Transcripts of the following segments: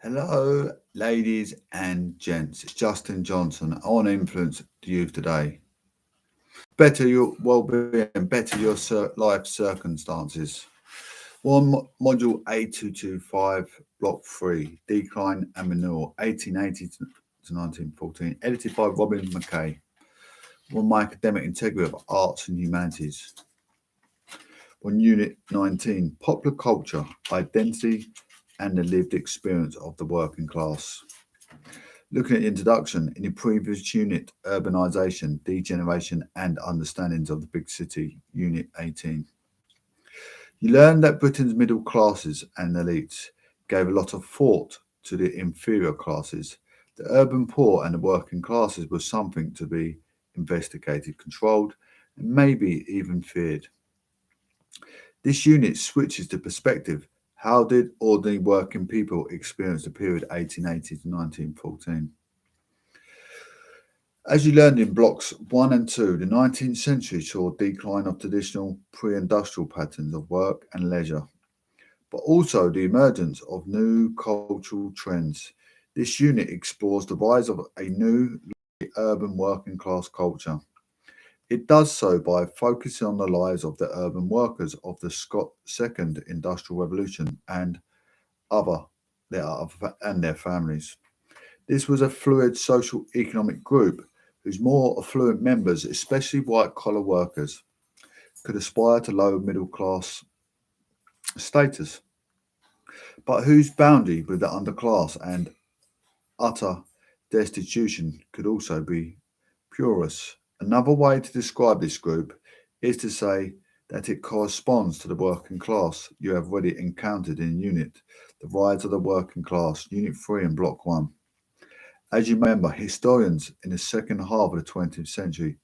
Hello, ladies and gents. It's Justin Johnson. I want to influence the youth today. Better your well-being, better your life circumstances. Module A225 Block 3, Decline and Renewal, 1880 to 1914, edited by Robin Mackie. On my academic integrity of arts and humanities. On Unit 19, Popular Culture, Identity and the Lived Experience of the Working Class. Looking at the introduction, in the previous unit, Urbanisation, Degeneration and Understandings of the Big City, Unit 18. You learned that Britain's middle classes and elites gave a lot of thought to the inferior classes. The urban poor and the working classes were something to be investigated, controlled, and maybe even feared. This unit switches the perspective. How did ordinary working people experience the period 1880 to 1914? As you learned in blocks 1 and 2, the 19th century saw a decline of traditional pre-industrial patterns of work and leisure, but also the emergence of new cultural trends. This unit explores the rise of a new urban working class culture. It does so by focusing on the lives of the urban workers of the Second Industrial Revolution and their families. This was a fluid social economic group whose more affluent members, especially white collar workers, could aspire to low middle class status, but whose boundary with the underclass and utter destitution could also be porous. Another way to describe this group is to say that it corresponds to the working class you have already encountered in Unit, the rise of the working class, Unit 3 and Block 1. As you remember, historians in the second half of the 20th century,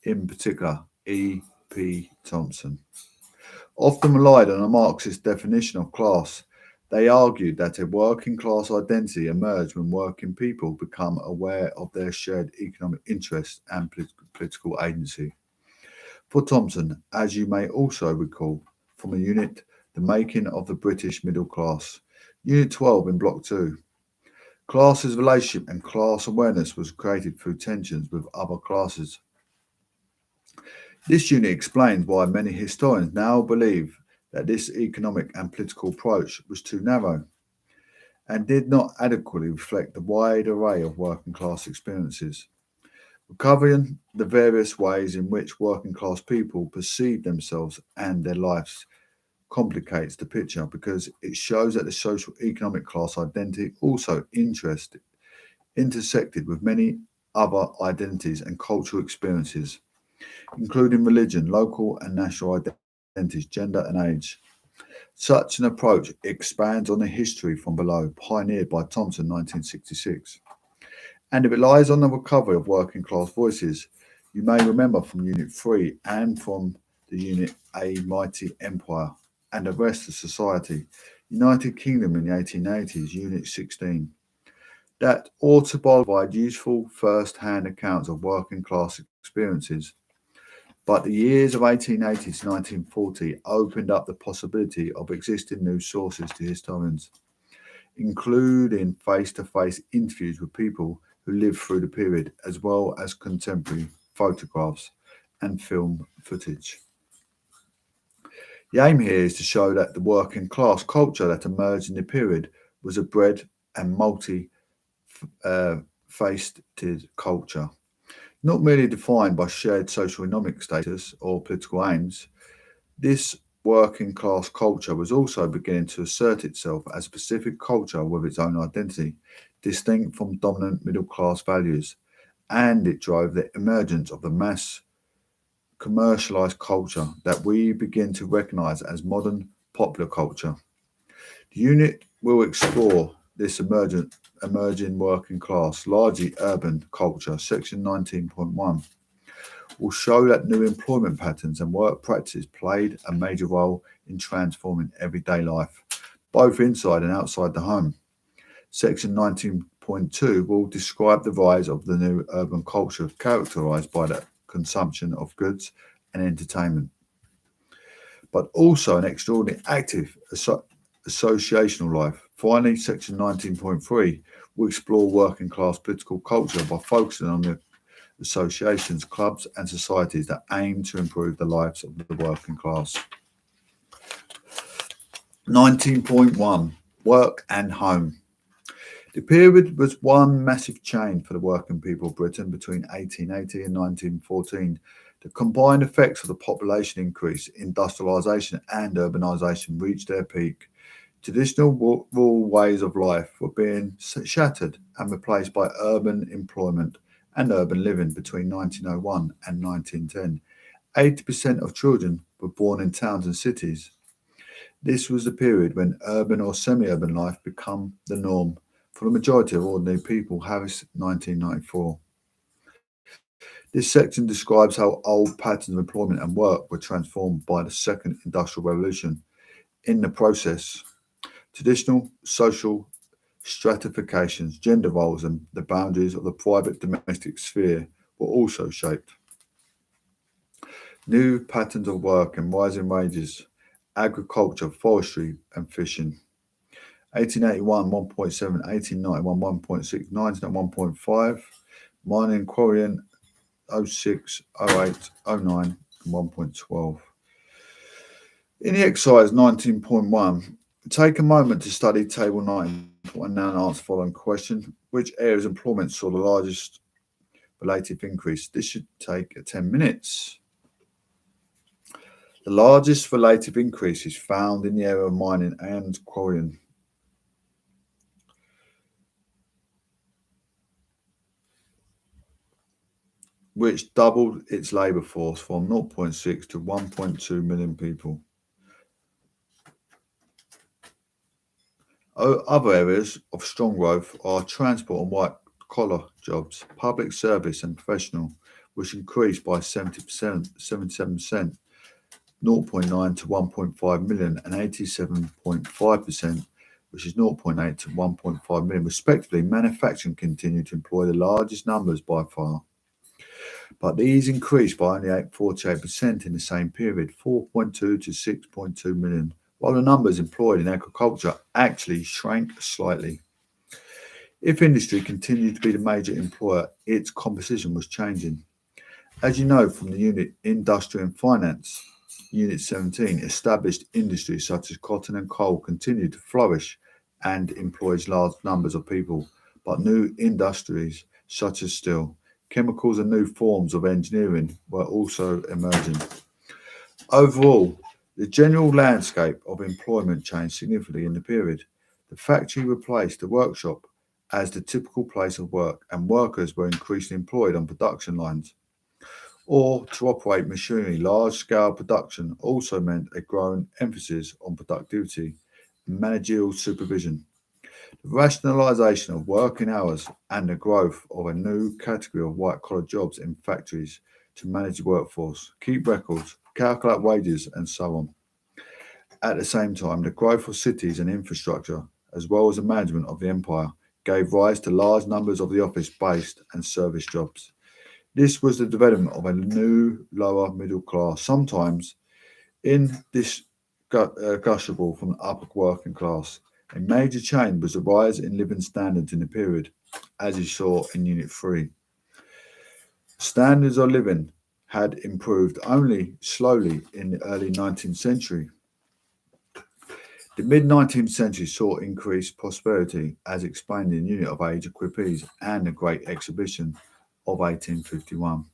in particular E. P. Thompson, often relied on a Marxist definition of class. They argued that a working class identity emerged when working people become aware of their shared economic interests and political agency. For Thompson, as you may also recall from a unit, The Making of the British Middle Class, Unit 12 in Block 2, Class's relationship and class awareness was created through tensions with other classes. This unit explains why many historians now believe that this economic and political approach was too narrow and did not adequately reflect the wide array of working class experiences. Recovering the various ways in which working class people perceive themselves and their lives complicates the picture because it shows that the social economic class identity also intersected with many other identities and cultural experiences, including religion, local and national identities, gender and age. Such an approach expands on the history from below, pioneered by Thompson 1966, and it relies on the recovery of working class voices. You may remember from Unit 3 and from the Unit A Mighty Empire and the rest of society, United Kingdom in the 1880s, Unit 16, that autobiography provide useful first-hand accounts of working class experiences. But the years of 1880 to 1940 opened up the possibility of existing new sources to historians, including face-to-face interviews with people who lived through the period, as well as contemporary photographs and film footage. The aim here is to show that the working class culture that emerged in the period was a bred and multi-faceted culture, not merely defined by shared socio-economic status or political aims. This working class culture was also beginning to assert itself as a specific culture with its own identity, distinct from dominant middle class values, and it drove the emergence of the mass commercialized culture that we begin to recognize as modern popular culture. The unit will explore this emerging working class, largely urban culture, section 19.1, will show that new employment patterns and work practices played a major role in transforming everyday life, both inside and outside the home. Section 19.2 will describe the rise of the new urban culture characterized by the consumption of goods and entertainment, but also an extraordinarily active associational life. Finally, section 19.3 will explore working class political culture by focusing on the associations, clubs, and societies that aim to improve the lives of the working class. 19.1 Work and Home. The period was one massive change for the working people of Britain between 1880 and 1914. The combined effects of the population increase, industrialisation, and urbanisation reached their peak. Traditional rural ways of life were being shattered and replaced by urban employment and urban living between 1901 and 1910. 80% of children were born in towns and cities. This was the period when urban or semi-urban life became the norm for the majority of ordinary people. Harris, 1994. This section describes how old patterns of employment and work were transformed by the Second Industrial Revolution. In the process, traditional social stratifications, gender roles, and the boundaries of the private domestic sphere were also shaped. New patterns of work and rising wages, agriculture, forestry, and fishing. 1881, 1.7, 1891, 1.6, 1901, 1.5, mining and quarrying, 06, 08, 09, and 1.12. In the exercise 19.1, take a moment to study Table 9 and now answer the following question. Which areas of employment saw the largest relative increase? This should take 10 minutes. The largest relative increase is found in the area of mining and quarrying. Which doubled its labour force from 0.6 to 1.2 million people. Other areas of strong growth are transport and white-collar jobs, public service and professional, which increased by 77%, 0.9 to 1.5 million, and 87.5%, which is 0.8 to 1.5 million, respectively. Manufacturing continued to employ the largest numbers by far, but these increased by only 48% in the same period, 4.2 to 6.2 million, while the numbers employed in agriculture actually shrank slightly. If industry continued to be the major employer, its composition was changing. As you know from the unit Industry and Finance, Unit 17, established industries such as cotton and coal continued to flourish and employs large numbers of people, but new industries such as steel, chemicals and new forms of engineering were also emerging. Overall, the general landscape of employment changed significantly in the period. The factory replaced the workshop as the typical place of work, and workers were increasingly employed on production lines or to operate machinery. Large-scale production also meant a growing emphasis on productivity and managerial supervision. The rationalisation of working hours and the growth of a new category of white-collar jobs in factories to manage the workforce, keep records, calculate wages, and so on. At the same time, the growth of cities and infrastructure, as well as the management of the empire, gave rise to large numbers of the office-based and service jobs. This was the development of a new lower middle class, sometimes indistinguishable from the upper working class. A major change was the rise in living standards in the period, as you saw in Unit 3. Standards of living had improved only slowly in the early 19th century. The mid-19th century saw increased prosperity, as explained in Unit of Age Equippers and the Great Exhibition of 1851.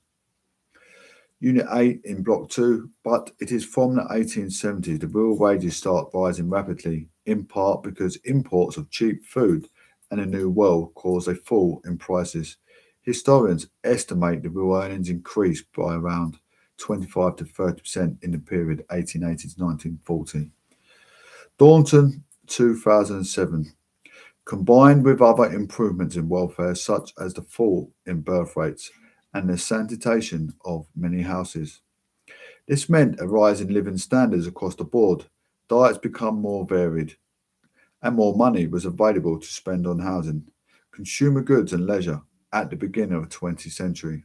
Unit 8 in Block 2, but it is from the 1870s the real wages start rising rapidly, in part because imports of cheap food and a new world caused a fall in prices. Historians estimate the real earnings increased by around 25 to 30% in the period 1880 to 1940. Daunton, 2007. Combined with other improvements in welfare, such as the fall in birth rates and the sanitation of many houses, this meant a rise in living standards across the board. Diets become more varied, and more money was available to spend on housing, consumer goods, and leisure at the beginning of the 20th century.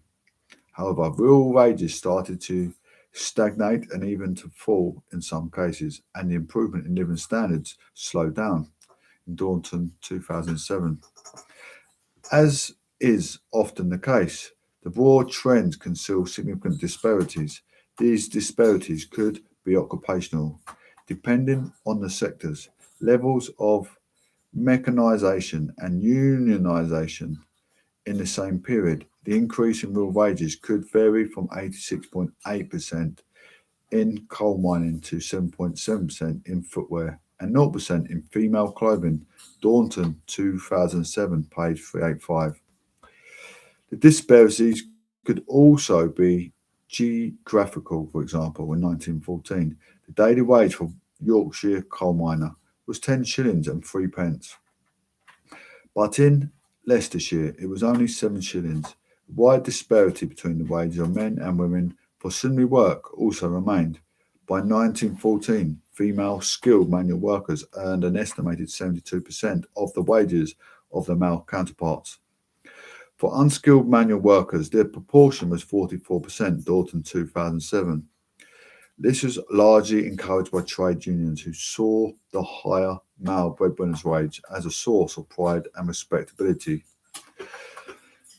However, real wages started to stagnate and even to fall in some cases, and the improvement in living standards slowed down. in Daunton 2007. As is often the case, the broad trends conceal significant disparities. These disparities could be occupational, depending on the sectors, levels of mechanisation and unionisation in the same period. The increase in real wages could vary from 86.8% in coal mining to 7.7% in footwear and 0% in female clothing. Daunton 2007, page 385. The disparities could also be geographical. For example, in 1914, the daily wage for Yorkshire coal miner was 10 shillings and 3 pence. But in Leicestershire, it was only 7 shillings. A wide disparity between the wages of men and women for similar work also remained. By 1914, female skilled manual workers earned an estimated 72% of the wages of their male counterparts. For unskilled manual workers, their proportion was 44%, Daunton 2007. This was largely encouraged by trade unions who saw the higher male breadwinner's wage as a source of pride and respectability.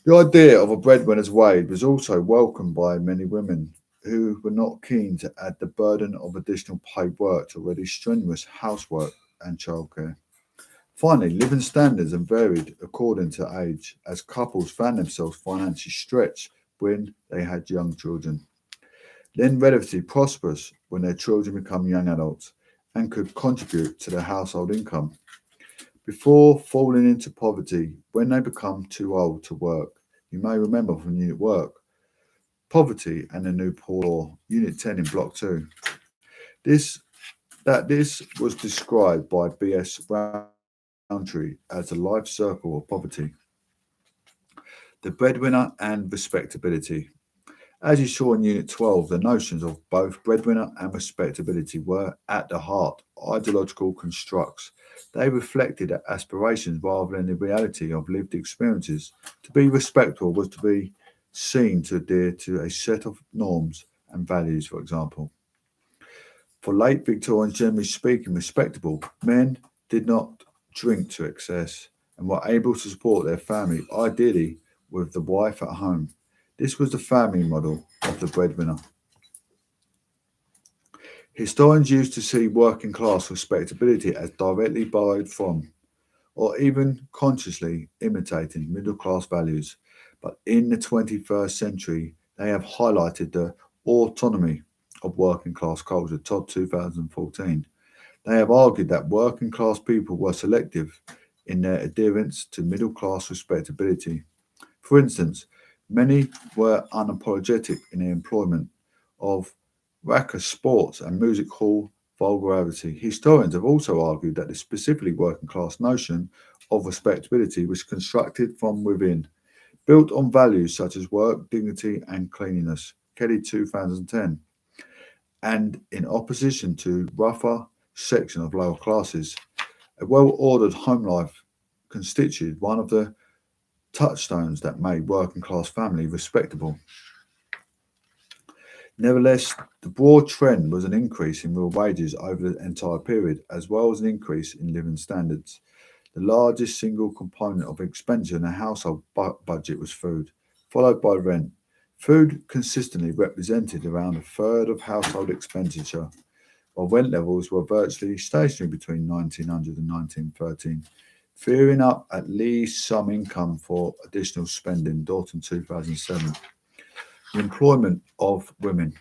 The idea of a breadwinner's wage was also welcomed by many women who were not keen to add the burden of additional paid work to already strenuous housework and childcare. Finally, living standards have varied according to age, as couples found themselves financially stretched when they had young children, then relatively prosperous when their children become young adults and could contribute to the household income, before falling into poverty when they become too old to work. You may remember from Unit Work, Poverty and the New Poor Law, Unit 10 in Block 2. This was described by B.S. Roundtree as the life circle of poverty. The breadwinner and respectability. As you saw in Unit 12, the notions of both breadwinner and respectability were at the heart ideological constructs. They reflected aspirations rather than the reality of lived experiences. To be respectable was to be seen to adhere to a set of norms and values, for example. For late Victorians, generally speaking, respectable men did not drink to excess and were able to support their family, ideally with the wife at home. This was the family model of the breadwinner. Historians used to see working class respectability as directly borrowed from, or even consciously imitating middle class values. But in the 21st century, they have highlighted the autonomy of working class culture. Todd 2014. They have argued that working class people were selective in their adherence to middle class respectability. For instance, many were unapologetic in their employment of raucous sports and music hall vulgarity. Historians have also argued that the specifically working class notion of respectability was constructed from within, built on values such as work, dignity, and cleanliness. Kelly 2010. And in opposition to rougher section of lower classes, a well-ordered home life constituted one of the touchstones that made working class family respectable. Nevertheless, the broad trend was an increase in real wages over the entire period, as well as an increase in living standards. The largest single component of expenditure in a household budget was food, followed by rent. Food consistently represented around a third of household expenditure, while rent levels were virtually stationary between 1900 and 1913, freeing up at least some income for additional spending. Daunton 2007. The employment of women.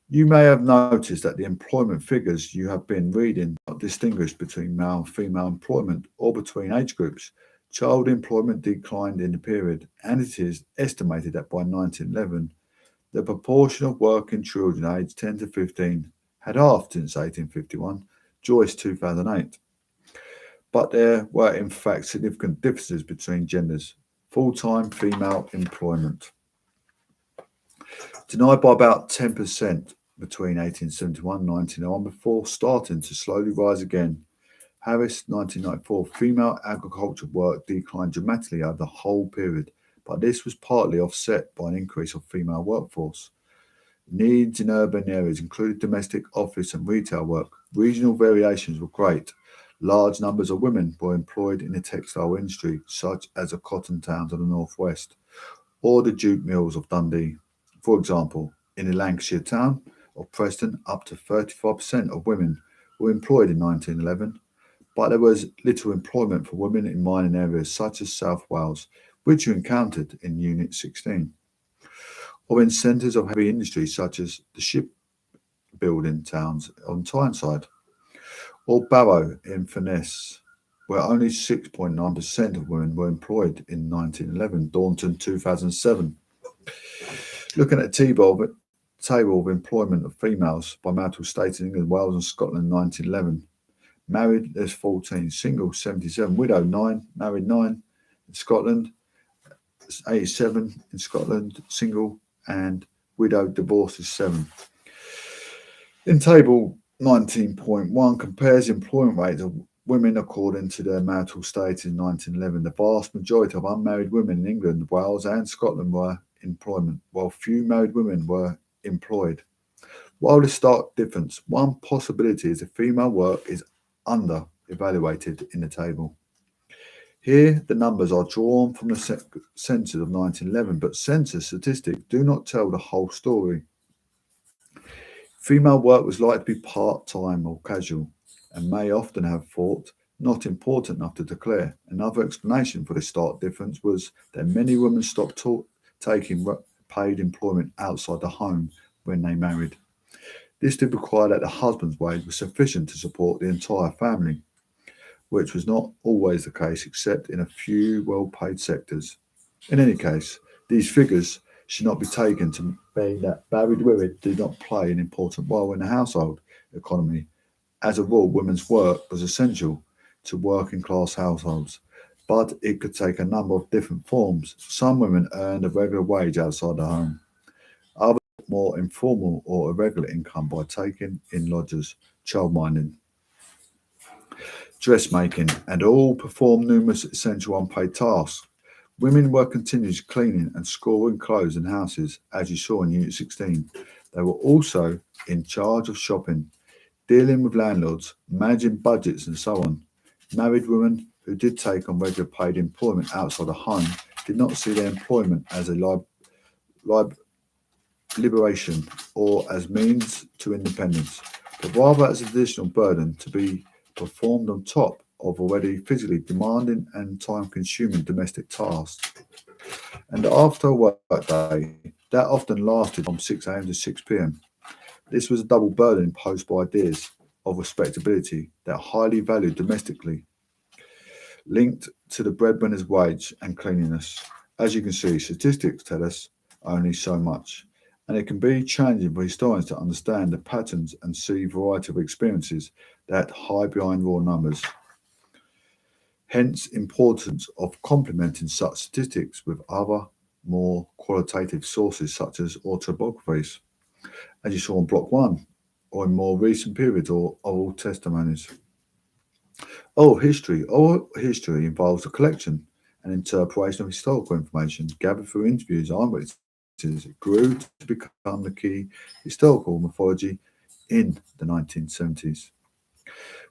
You may have noticed that the employment figures you have been reading are not distinguished between male and female employment or between age groups. Child employment declined in the period, and it is estimated that by 1911, the proportion of working children aged 10 to 15 had halved since 1851, Joyce 2008. But there were in fact significant differences between genders. Full-time female employment denied by about 10% between 1871 and 1901 before starting to slowly rise again. Harris, 1994, female agriculture work declined dramatically over the whole period, but this was partly offset by an increase of female workforce. Needs in urban areas included domestic, office and retail work. Regional variations were great. Large numbers of women were employed in the textile industry, such as the cotton towns of the northwest or the jute mills of Dundee. For example, in the Lancashire town of Preston, up to 35% of women were employed in 1911, but there was little employment for women in mining areas such as South Wales, which you encountered in Unit 16, or in centres of heavy industry such as the shipbuilding towns on Tyneside, or Barrow in Furness, where only 6.9% of women were employed in 1911, Daunton 2007. Looking at the table of employment of females by marital status in England, Wales and Scotland in 1911. Married, there's 14. Single, 77. Widow, 9. Married, 9. In Scotland, 87. In Scotland, single and widow, divorced is 7. In table 19.1 compares employment rates of women according to their marital status in 1911. The vast majority of unmarried women in England, Wales and Scotland were in employment, while few married women were employed. While this stark difference, one possibility is that female work is under-evaluated in the table. Here, the numbers are drawn from the census of 1911, but census statistics do not tell the whole story. Female work was likely to be part-time or casual, and may often have thought not important enough to declare. Another explanation for this stark difference was that many women stopped taking paid employment outside the home when they married. This did require that the husband's wage was sufficient to support the entire family, which was not always the case except in a few well-paid sectors. In any case, these figures should not be taken to mean that married women did not play an important role in the household economy. As a rule, women's work was essential to working class households, but it could take a number of different forms. Some women earned a regular wage outside the home, others more informal or irregular income by taking in lodgers, childminding, dressmaking, and all performed numerous essential unpaid tasks. Women were continuously cleaning and scouring clothes in houses, as you saw in Unit 16. They were also in charge of shopping, dealing with landlords, managing budgets, and so on. Married women who did take on regular paid employment outside the home did not see their employment as a liberation or as means to independence, but rather as an additional burden to be performed on top of already physically demanding and time-consuming domestic tasks. And after a work day, that often lasted from 6 a.m. to 6 p.m. This was a double burden imposed by ideas of respectability that are highly valued domestically, linked to the breadwinner's wage and cleanliness. As you can see, statistics tell us only so much, and it can be challenging for historians to understand the patterns and see a variety of experiences that hide behind raw numbers. Hence, importance of complementing such statistics with other, more qualitative sources such as autobiographies, as you saw in Block 1, or in more recent periods or oral testimonies. Oral history involves the collection and interpretation of historical information gathered through interviews and eyewitnesses. It grew to become the key historical mythology in the 1970s,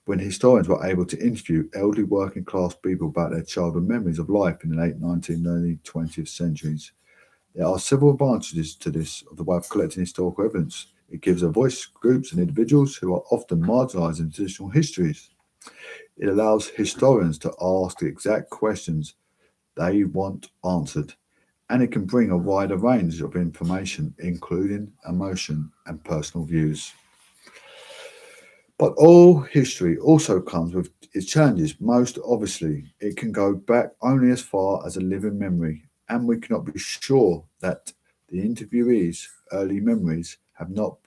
when historians were able to interview elderly working class people about their childhood memories of life in the late 19th and early 20th centuries. There are several advantages to this of the way of collecting historical evidence. It gives a voice to groups and individuals who are often marginalised in traditional histories. It allows historians to ask the exact questions they want answered, and it can bring a wider range of information, including emotion and personal views. But all history also comes with its challenges. Most obviously, it can go back only as far as a living memory, and we cannot be sure that the interviewees' early memories have not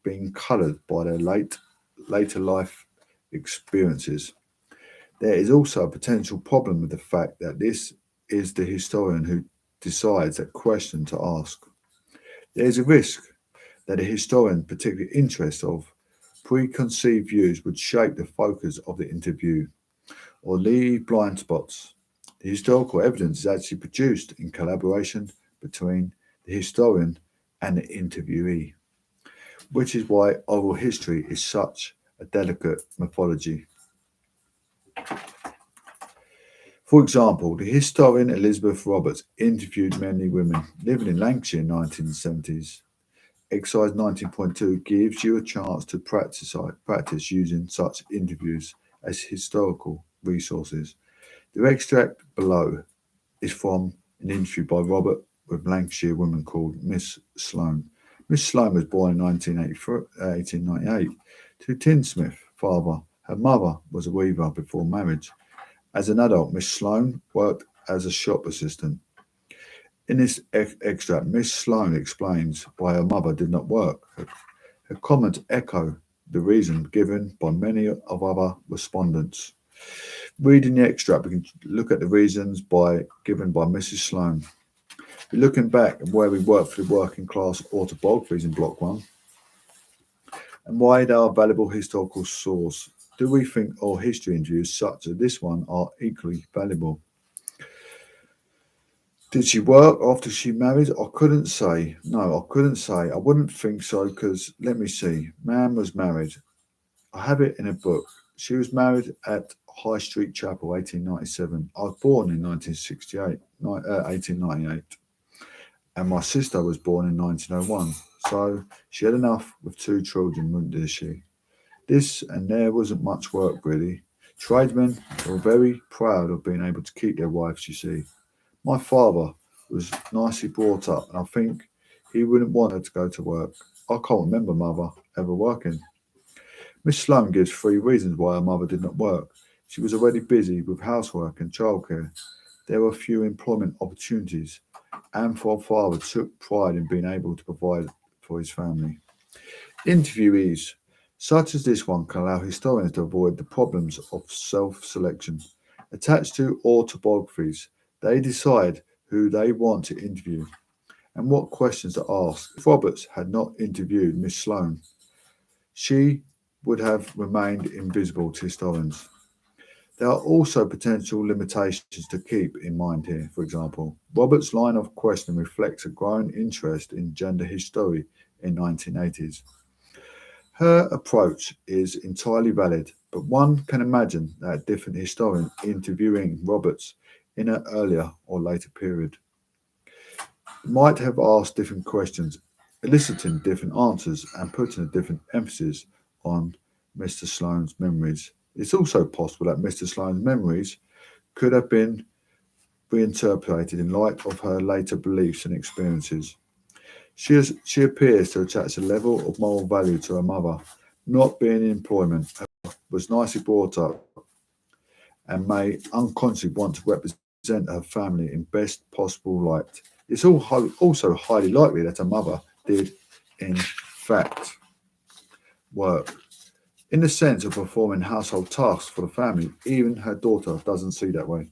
been coloured by their later life experiences. There is also a potential problem with the fact that this is the historian who decides that question to ask. There is a risk that a historian's particular interest of preconceived views would shape the focus of the interview or leave blind spots. The historical evidence is actually produced in collaboration between the historian and the interviewee, which is why oral history is such a delicate mythology. For example, the historian Elizabeth Roberts interviewed many women living in Lancashire in the 1970s. Exercise 19.2 gives you a chance to practice using such interviews as historical resources. The extract below is from an interview by Robert with a Lancashire woman called Miss Sloane. Miss Sloane was born in 1898 to Tinsmith father. Her mother was a weaver before marriage. As an adult, Miss Sloane worked as a shop assistant. In this extract, Miss Sloane explains why her mother did not work. Her comments echo the reason given by many of other respondents. Reading the extract, we can look at the reasons given by Mrs. Sloane. We're looking back at where we work for the working class autobiographies in Block 1 and why they are a valuable historical source. Do we think all history interviews such as this one are equally valuable? Did she work after she married? I couldn't say. No, I couldn't say. I wouldn't think so because, let me see, man was married. I have it in a book. She was married at High Street Chapel, 1897. I was born in 1898. And my sister was born in 1901. So she had enough with 2 children, wouldn't she? This and there wasn't much work, really. Tradesmen were very proud of being able to keep their wives, you see. My father was nicely brought up, and I think he wouldn't want her to go to work. I can't remember mother ever working. Miss Sloane gives 3 reasons why her mother did not work. She was already busy with housework and childcare. There were few employment opportunities, and her father took pride in being able to provide for his family. Interviewees, such as this one, can allow historians to avoid the problems of self-selection. Attached to autobiographies, they decide who they want to interview and what questions to ask. If Roberts had not interviewed Miss Sloane, she would have remained invisible to historians. There are also potential limitations to keep in mind here. For example, Roberts' line of questioning reflects a growing interest in gender history in 1980s. Her approach is entirely valid, but one can imagine that a different historian interviewing Roberts in an earlier or later period might have asked different questions, eliciting different answers and putting a different emphasis on Mr. Sloane's memories. It's also possible that Mr. Sloane's memories could have been reinterpreted in light of her later beliefs and experiences. She appears to attach a level of moral value to her mother, not being in employment, was nicely brought up, and may unconsciously want to represent her family in best possible light. It's also highly likely that her mother did, in fact, work. In the sense of performing household tasks for the family, even her daughter doesn't see that way.